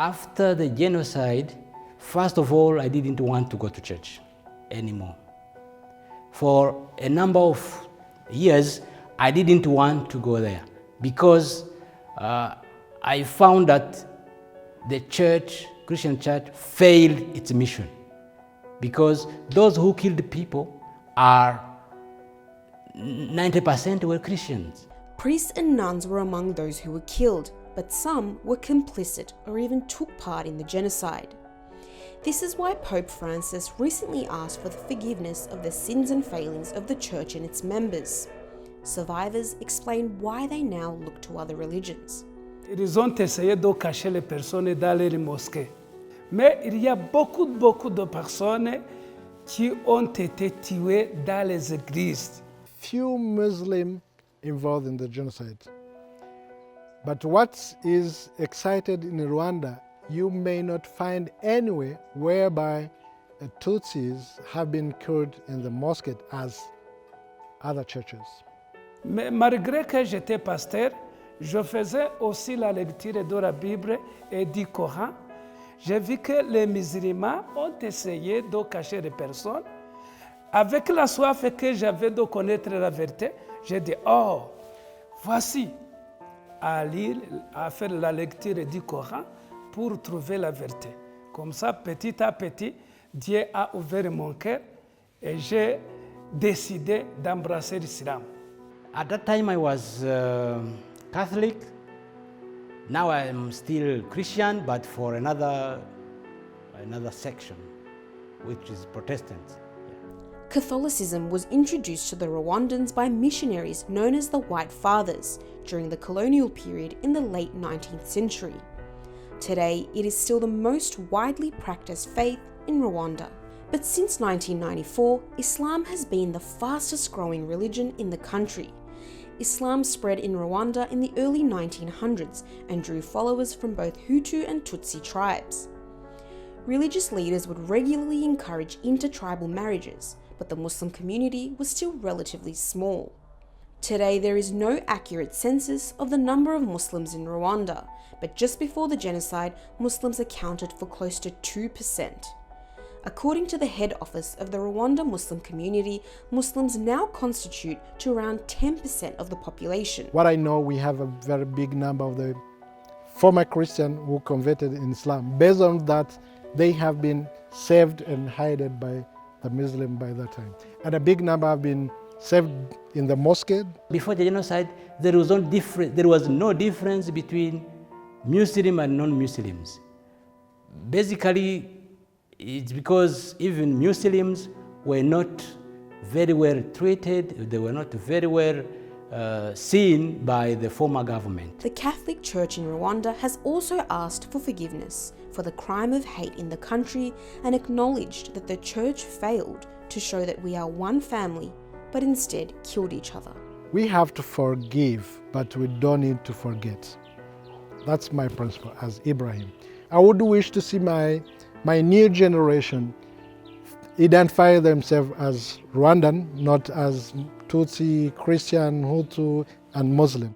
After the genocide, first of all, I didn't want to go to church anymore. For a number of years, I didn't want to go there because I found that the church, Christian church, failed its mission. Because those who killed people are 90% were Christians. Priests and nuns were among those who were killed, but some were complicit or even took part in the genocide. This is why Pope Francis recently asked for the forgiveness of the sins and failings of the Church and its members. Survivors explain why they now look to other religions. Ils ont essayé de cacher les personnes dans les mosquées. Mais il y a beaucoup de personnes qui ont été tuées dans les églises. Few Muslims involved in the genocide. But what is excited in Rwanda, you may not find anywhere whereby Tutsis have been killed in the mosque as other churches. Mais malgré que j'étais pasteur, je faisais aussi la lecture de la Bible et du Coran. J'ai vu que les musulmans ont essayé de cacher les personnes. Avec la soif que j'avais de connaître la vérité, j'ai dit, oh, voici, à lire, à faire la lecture du Coran pour trouver la vérité. Comme ça, petit à petit, Dieu a ouvert mon cœur et j'ai décidé d'embrasser l'islam. At that time I was Catholic. Now I am still Christian, but for another section, which is Protestant. Catholicism was introduced to the Rwandans by missionaries known as the White Fathers during the colonial period in the late 19th century. Today, it is still the most widely practiced faith in Rwanda. But since 1994, Islam has been the fastest growing religion in the country. Islam spread in Rwanda in the early 1900s and drew followers from both Hutu and Tutsi tribes. Religious leaders would regularly encourage intertribal marriages, but the Muslim community was still relatively small. Today, there is no accurate census of the number of Muslims in Rwanda, but just before the genocide, Muslims accounted for close to 2%. According to the head office of the Rwanda Muslim community, Muslims now constitute to around 10% of the population. What I know, we have a very big number of the former Christians who converted in Islam. Based on that, they have been saved and hidden by the Muslim by that time. And a big number have been saved in the mosque. Before the genocide, there was no difference between Muslim and non-Muslims. Basically, it's because even Muslims were not very well treated, they were not very well seen by the former government. The Catholic Church in Rwanda has also asked for forgiveness for the crime of hate in the country and acknowledged that the Church failed to show that we are one family, but instead killed each other. We have to forgive, but we don't need to forget. That's my principle as Ibrahim. I would wish to see my new generation identify themselves as Rwandan, not as Tutsi, Christian, Hutu, and Muslim.